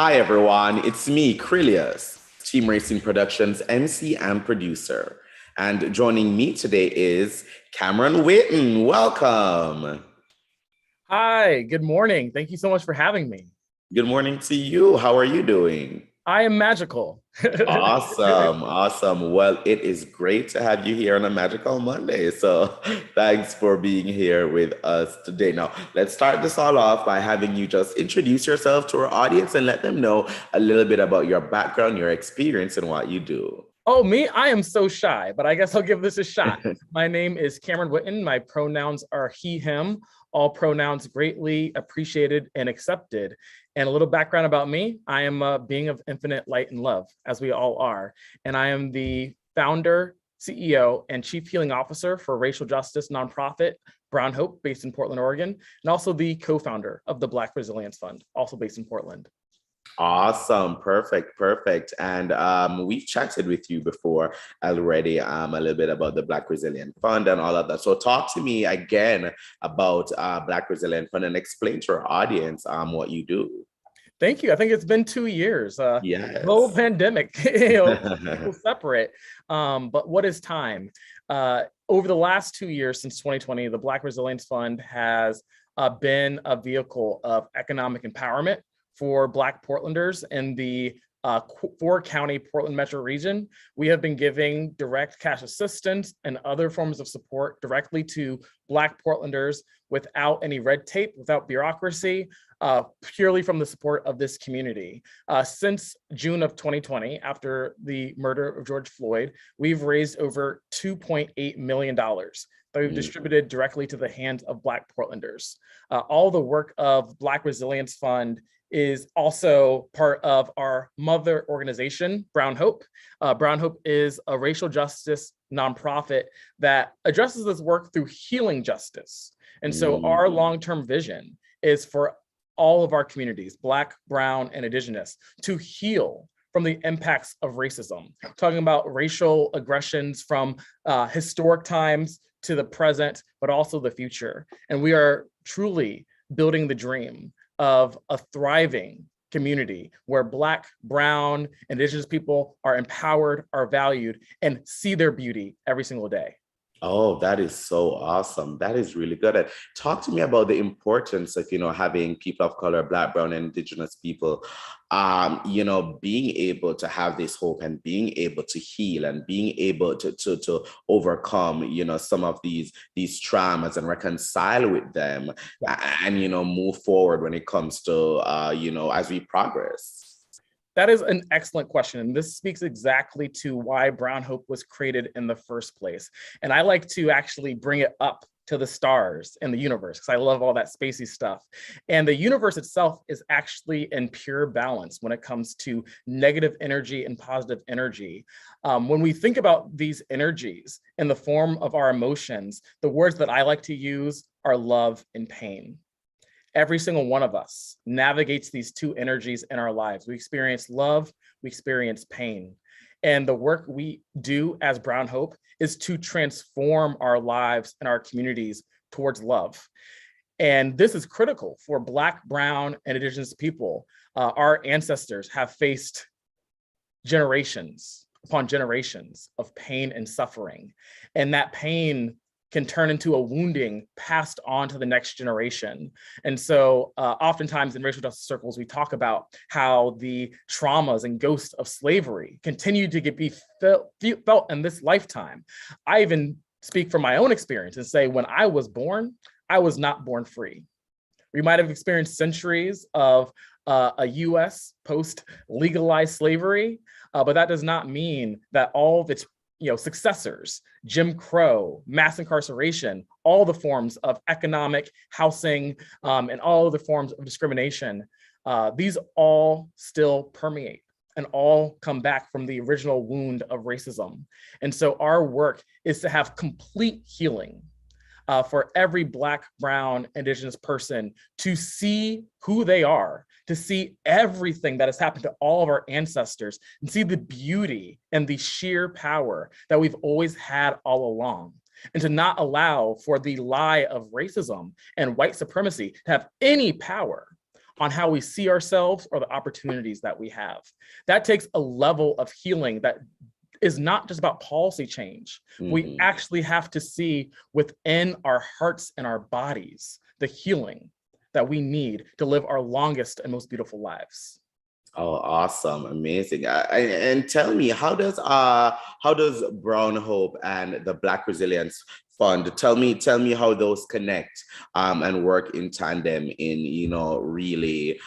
Hi, everyone. It's me, Krylios, Team Racing Productions MC and producer. And joining me today is Cameron Whitten. Welcome. Hi, good morning. Thank you so much for having me. Good morning to you. How are you doing? I am magical. Awesome. Awesome. Well, it is great to have you here on a Magical Monday. So thanks for being here with us today. Now, let's start this all off by having you just introduce yourself to our audience and let them know a little bit about your background, your experience, and what you do. Oh, me? I am so shy, but I guess I'll give this a shot. My name is Cameron Whitten. My pronouns are he, him. All pronouns greatly appreciated and accepted. And a little background about me. I am a being of infinite light and love, as we all are. And I am the founder, CEO, and chief healing officer for racial justice nonprofit Brown Hope, based in Portland, Oregon, and also the co-founder of the Black Resilience Fund, also based in Portland. Awesome. Perfect. Perfect. And we've chatted with you before already a little bit about the Black Resilient Fund and all of that. So talk to me again about Black Resilient Fund and explain to our audience what you do. Thank you. I think it's been 2 years. Global Yes. pandemic, people separate. But what is time? Over the last 2 years, since 2020, the Black Resilience Fund has been a vehicle of economic empowerment for Black Portlanders in the four-county Portland metro region. We have been giving direct cash assistance and other forms of support directly to Black Portlanders without any red tape, without bureaucracy, purely from the support of this community. Since June of 2020, after the murder of George Floyd, we've raised over $2.8 million that we've distributed directly to the hands of Black Portlanders. All the work of Black Resilience Fund is also part of our mother organization, Brown Hope. Brown Hope is a racial justice nonprofit that addresses this work through healing justice. And so our long-term vision is for all of our communities, Black, Brown, and Indigenous, to heal from the impacts of racism, talking about racial aggressions from historic times to the present, but also the future. And we are truly building the dream of a thriving community where Black, Brown, Indigenous people are empowered, are valued, and see their beauty every single day. Oh, that is so awesome. That is really good. And talk to me about the importance of, having people of color, Black, Brown, and Indigenous people, being able to have this hope and being able to heal and being able to overcome, some of these traumas and reconcile with them and, move forward when it comes to, as we progress. That is an excellent question. And this speaks exactly to why Brown Hope was created in the first place. And I like to actually bring it up to the stars and the universe, because I love all that spacey stuff. And the universe itself is actually in pure balance when it comes to negative energy and positive energy. When we think about these energies in the form of our emotions, the words that I like to use are love and pain. Every single one of us navigates these two energies in our lives. We experience love, we experience pain. And the work we do as Brown Hope is to transform our lives and our communities towards love. And this is critical for Black, Brown, and Indigenous people. Our ancestors have faced generations upon generations of pain and suffering. And that pain can turn into a wounding passed on to the next generation. And so oftentimes in racial justice circles, we talk about how the traumas and ghosts of slavery continue to be felt in this lifetime. I even speak from my own experience and say, when I was born, I was not born free. We might have experienced centuries of a US post-legalized slavery, but that does not mean that all of its successors, Jim Crow, mass incarceration, all the forms of economic housing, and all of the forms of discrimination, these all still permeate and all come back from the original wound of racism. And so our work is to have complete healing for every Black, Brown, Indigenous person to see who they are, to see everything that has happened to all of our ancestors, and see the beauty and the sheer power that we've always had all along, and to not allow for the lie of racism and white supremacy to have any power on how we see ourselves or the opportunities that we have. That takes a level of healing that is not just about policy change. We actually have to see within our hearts and our bodies the healing that we need to live our longest and most beautiful lives. Oh, awesome. Amazing. And tell me, how does Brown Hope and the Black Resilience Fund, tell me how those connect and work in tandem in, really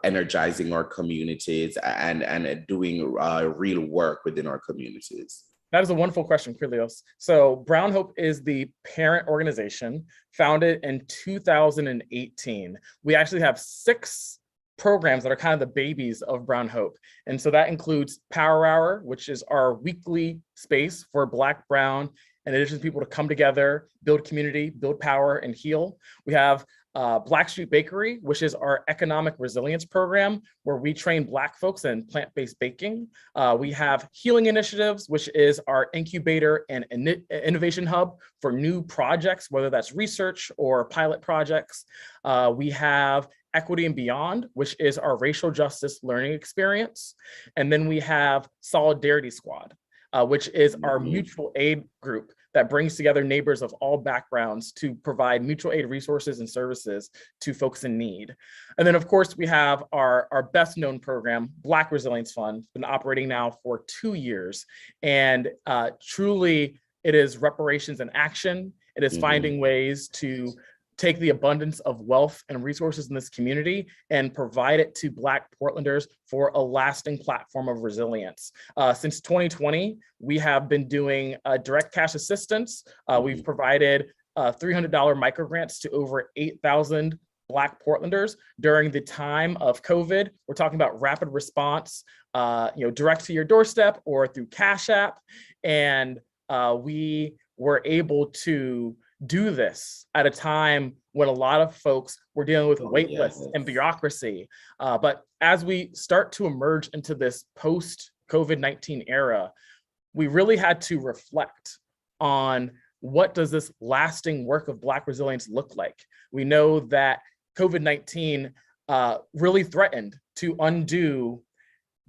energizing our communities and doing real work within our communities? That is a wonderful question, Krylios. So Brown Hope is the parent organization founded in 2018. We actually have 6 programs that are kind of the babies of Brown Hope. And so that includes Power Hour, which is our weekly space for Black, Brown, and Indigenous people to come together, build community, build power, and heal. We have Black Street Bakery, which is our economic resilience program, where we train Black folks in plant-based baking. We have Healing Initiatives, which is our incubator and innovation hub for new projects, whether that's research or pilot projects. We have Equity and Beyond, which is our racial justice learning experience. And then we have Solidarity Squad, which is our mutual aid group that brings together neighbors of all backgrounds to provide mutual aid resources and services to folks in need. And then, of course, we have our best known program, Black Resilience Fund, been operating now for 2 years. And truly, it is reparations in action. It is finding ways to take the abundance of wealth and resources in this community and provide it to Black Portlanders for a lasting platform of resilience. Since 2020, we have been doing direct cash assistance. We've provided $300 microgrants to over 8,000 Black Portlanders during the time of COVID. We're talking about rapid response, direct to your doorstep or through Cash App. And we were able to do this at a time when a lot of folks were dealing with wait lists and bureaucracy. But as we start to emerge into this post-COVID-19 era, we really had to reflect on what does this lasting work of Black resilience look like? We know that COVID-19 really threatened to undo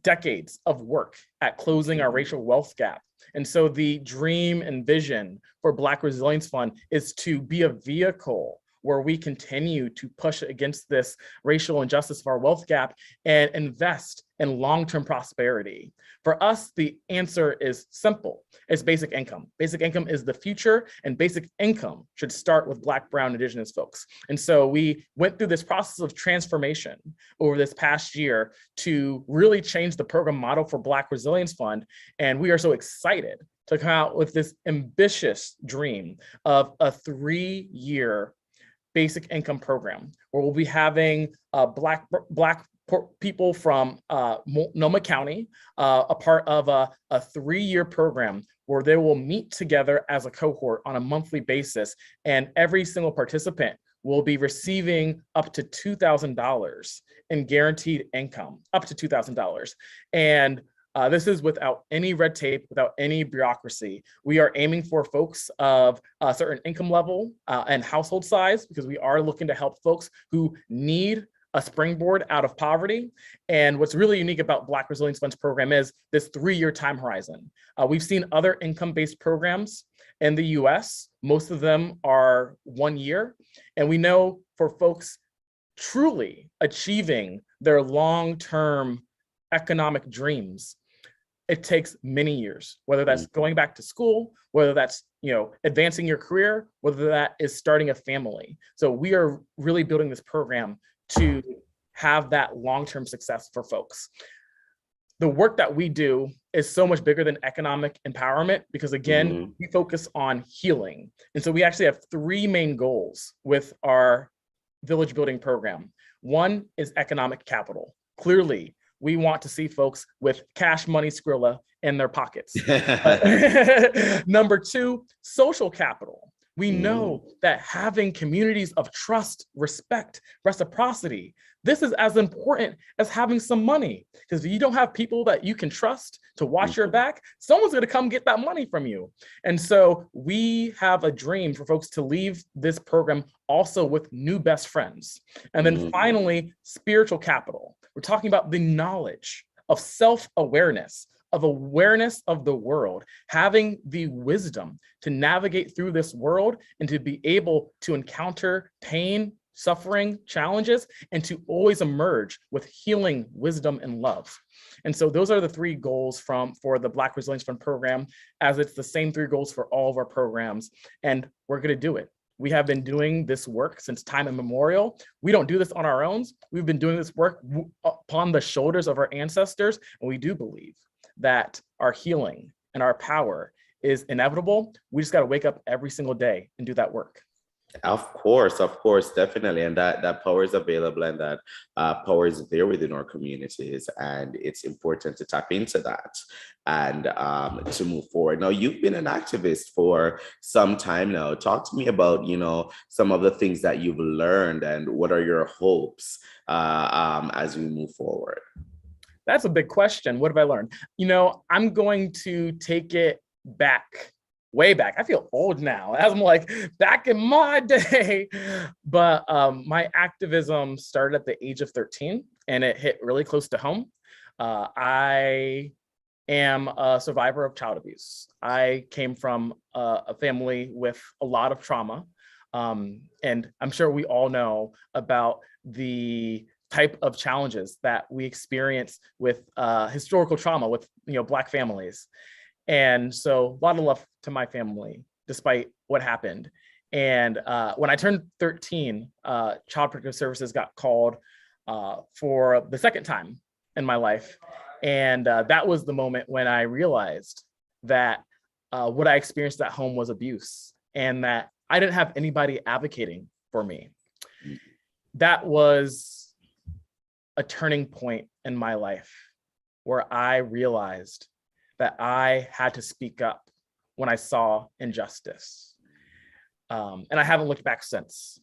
decades of work at closing our racial wealth gap. And so the dream and vision for Black Resilience Fund is to be a vehicle where we continue to push against this racial injustice of our wealth gap and invest in long-term prosperity. For us, the answer is simple. It's basic income. Basic income is the future, and basic income should start with Black, Brown, Indigenous folks. And so we went through this process of transformation over this past year to really change the program model for Black Resilience Fund. And we are so excited to come out with this ambitious dream of a 3-year basic income program, where we'll be having Black people from Multnomah County, a part of a 3-year program where they will meet together as a cohort on a monthly basis, and every single participant will be receiving up to $2,000 in guaranteed income, up to $2,000. And this is without any red tape, without any bureaucracy. We are aiming for folks of a certain income level and household size, because we are looking to help folks who need a springboard out of poverty. And what's really unique about Black Resilience Fund's program is this 3-year time horizon. We've seen other income-based programs in the US. Most of them are 1 year. And we know for folks truly achieving their long-term economic dreams, it takes many years, whether that's going back to school, whether that's advancing your career, whether that is starting a family. So we are really building this program to have that long-term success for folks. The work that we do is so much bigger than economic empowerment, because again, we focus on healing. And so we actually have 3 main goals with our village building program. One is economic capital. Clearly, we want to see folks with cash money Skrilla in their pockets. Number 2, social capital. We know that having communities of trust, respect, reciprocity, this is as important as having some money. Because if you don't have people that you can trust to watch your back, someone's going to come get that money from you. And so we have a dream for folks to leave this program also with new best friends. And then finally, spiritual capital. We're talking about the knowledge of self-awareness, of awareness of the world, having the wisdom to navigate through this world and to be able to encounter pain, suffering, challenges, and to always emerge with healing, wisdom, and love. And so those are the three goals for the Black Resilience Fund program, as it's the same three goals for all of our programs, and we're going to do it. We have been doing this work since time immemorial. We don't do this on our own. We've been doing this work upon the shoulders of our ancestors, and we do believe that our healing and our power is inevitable. We just got to wake up every single day and do that work. Of course, definitely. And that power is available, and that power is there within our communities. And it's important to tap into that and to move forward. Now, you've been an activist for some time now. Talk to me about, some of the things that you've learned and what are your hopes as we move forward? That's a big question. What have I learned? I'm going to take it back. Way back. I feel old now. I'm like back in my day. But my activism started at the age of 13, and it hit really close to home. I am a survivor of child abuse. I came from a family with a lot of trauma. And I'm sure we all know about the type of challenges that we experience with historical trauma with Black families. And so a lot of love to my family, despite what happened. And when I turned 13, Child Protective Services got called for the second time in my life. And that was the moment when I realized that what I experienced at home was abuse, and that I didn't have anybody advocating for me. That was a turning point in my life where I realized that I had to speak up when I saw injustice. And I haven't looked back since.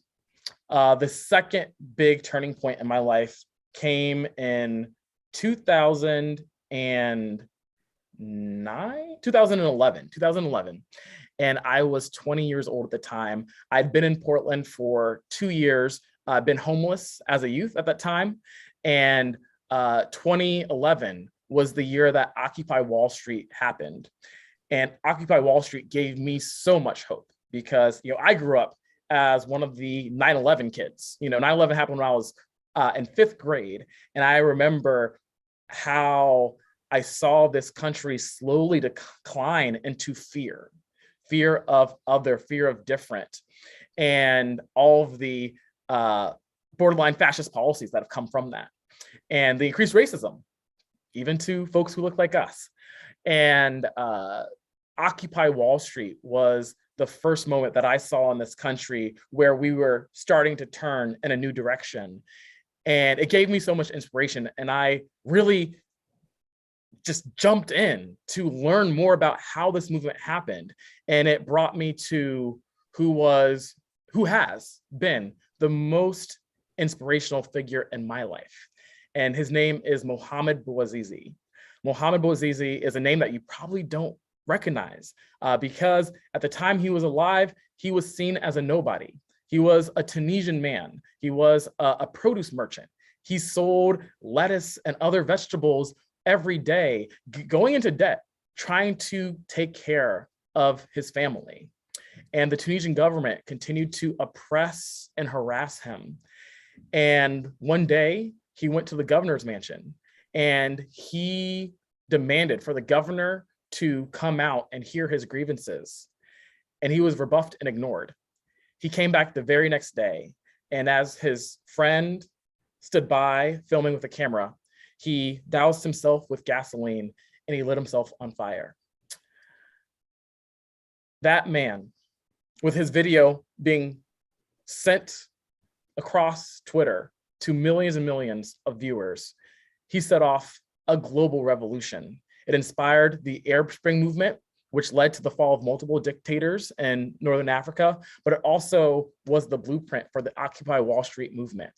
The second big turning point in my life came in 2011. And I was 20 years old at the time. I'd been in Portland for 2 years. I'd been homeless as a youth at that time. And 2011 was the year that Occupy Wall Street happened. And Occupy Wall Street gave me so much hope because, I grew up as one of the 9/11 kids. 9/11 happened when I was in 5th grade. And I remember how I saw this country slowly decline into fear of other, fear of different, and all of the borderline fascist policies that have come from that, and the increased racism, even to folks who look like us. And Occupy Wall Street was the first moment that I saw in this country where we were starting to turn in a new direction. And it gave me so much inspiration. And I really just jumped in to learn more about how this movement happened. And it brought me to who has been the most inspirational figure in my life. And his name is Mohamed Bouazizi. Mohamed Bouazizi is a name that you probably don't recognize because at the time he was alive, he was seen as a nobody. He was a Tunisian man. He was a produce merchant. He sold lettuce and other vegetables every day, going into debt, trying to take care of his family. And the Tunisian government continued to oppress and harass him. And one day, he went to the governor's mansion and he demanded for the governor to come out and hear his grievances. And he was rebuffed and ignored. He came back the very next day. And as his friend stood by filming with a camera, he doused himself with gasoline and he lit himself on fire. That man, with his video being sent across Twitter to millions and millions of viewers, he set off a global revolution. It inspired the Arab Spring movement, which led to the fall of multiple dictators in Northern Africa, but it also was the blueprint for the Occupy Wall Street movement.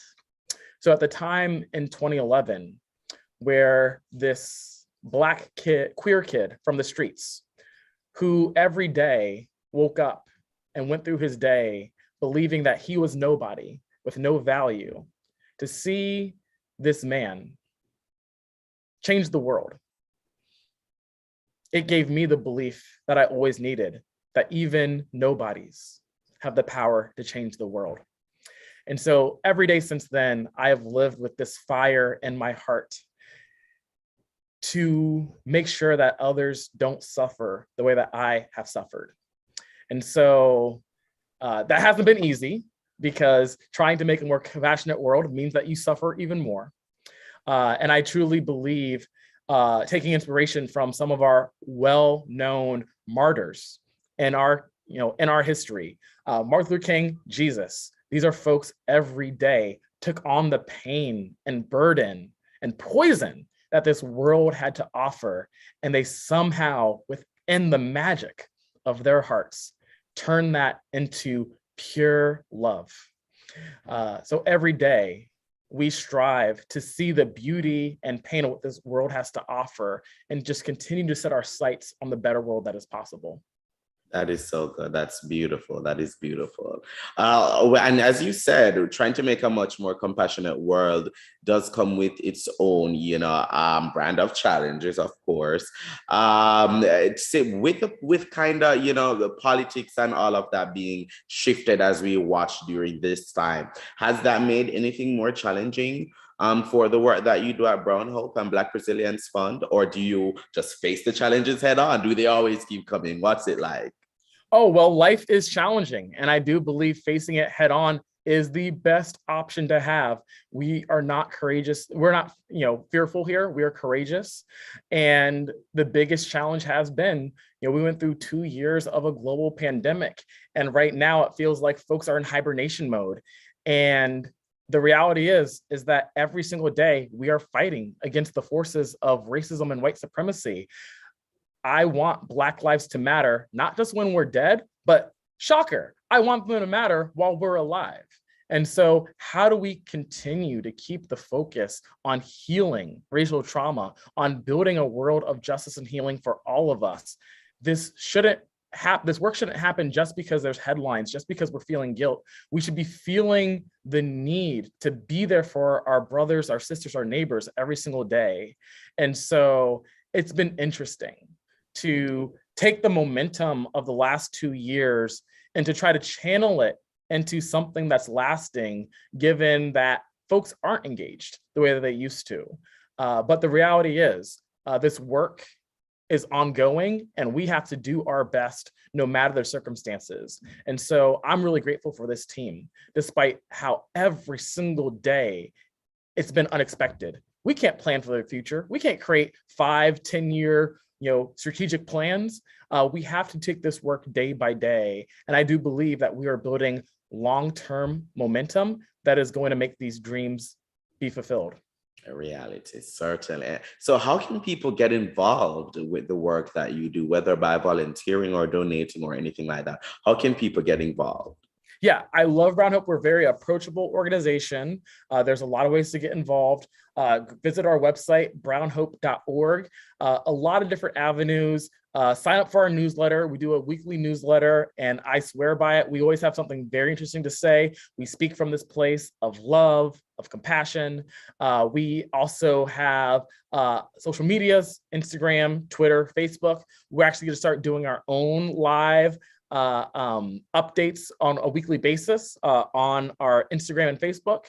So at the time in 2011, where this Black kid, queer kid from the streets, who every day woke up and went through his day believing that he was nobody with no value, to see this man change the world, it gave me the belief that I always needed, that even nobodies have the power to change the world. And so every day since then, I have lived with this fire in my heart to make sure that others don't suffer the way that I have suffered. And so that hasn't been easy, because trying to make a more compassionate world means that you suffer even more. And I truly believe taking inspiration from some of our well-known martyrs in our history, Martin Luther King, Jesus, these are folks every day took on the pain and burden and poison that this world had to offer. And they somehow, within the magic of their hearts, turned that into pure love. So every day we strive to see the beauty and pain of what this world has to offer, and just continue to set our sights on the better world that is possible. That is so good. That's beautiful. That is beautiful. And as you said, trying to make a much more compassionate world does come with its own, brand of challenges, of course. With kind of, the politics and all of that being shifted as we watch during this time, has that made anything more challenging for the work that you do at Brown Hope and Black Resilience Fund? Or do you just face the challenges head on? Do they always keep coming? What's it like? Oh, well, life is challenging, and I do believe facing it head on is the best option to have. We are not courageous. We're not, fearful here. We are courageous. And the biggest challenge has been, we went through 2 years of a global pandemic, and right now it feels like folks are in hibernation mode. And the reality is that every single day we are fighting against the forces of racism and white supremacy. I want Black lives to matter, not just when we're dead, but shocker, I want them to matter while we're alive. And so how do we continue to keep the focus on healing racial trauma, on building a world of justice and healing for all of us? This work shouldn't happen just because there's headlines, just because we're feeling guilt. We should be feeling the need to be there for our brothers, our sisters, our neighbors every single day. And so it's been interesting to take the momentum of the last 2 years and to try to channel it into something that's lasting, given that folks aren't engaged the way that they used to. But the reality is this work is ongoing, and we have to do our best no matter the circumstances. And so I'm really grateful for this team, despite how every single day it's been unexpected. We can't plan for the future. We can't create 5-10-year strategic plans. We have to take this work day by day. And I do believe that we are building long-term momentum that is going to make these dreams be fulfilled. A reality, certainly. So how can people get involved with the work that you do, whether by volunteering or donating or anything like that? How can people get involved? Yeah, I love Brown Hope. We're a very approachable organization. There's a lot of ways to get involved. Visit our website, brownhope.org. A lot of different avenues. Sign up for our newsletter. We do a weekly newsletter, and I swear by it. We always have something very interesting to say. We speak from this place of love, of compassion. We also have social medias, Instagram, Twitter, Facebook. We're actually going to start doing our own live updates on a weekly basis on our Instagram and Facebook.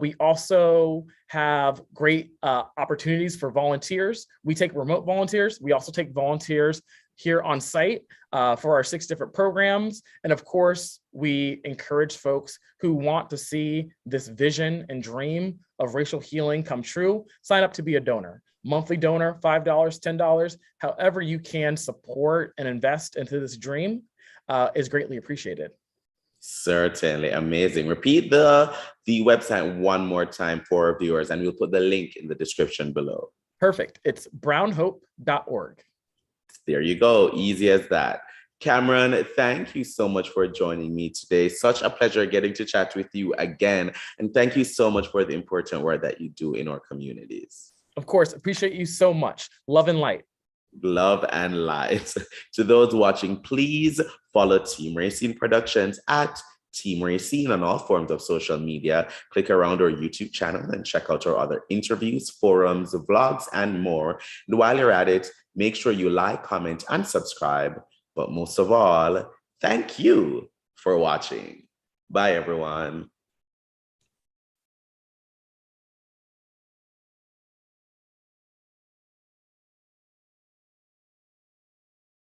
We also have great opportunities for volunteers. We take remote volunteers. We also take volunteers here on site for our 6 different programs. And of course, we encourage folks who want to see this vision and dream of racial healing come true, sign up to be a donor. Monthly donor, $5, $10, however you can support and invest into this dream is greatly appreciated. Certainly. Amazing. Repeat the website one more time for our viewers, and we'll put the link in the description below. Perfect. It's brownhope.org. There you go. Easy as that. Cameron, thank you so much for joining me today. Such a pleasure getting to chat with you again. And thank you so much for the important work that you do in our communities. Of course, appreciate you so much. Love and light. Love and light. To those watching, please follow Team Racine Productions at Team Racine on all forms of social media. Click around our YouTube channel and check out our other interviews, forums, vlogs, and more. And while you're at it, make sure you like, comment, and subscribe. But most of all, thank you for watching. Bye, everyone.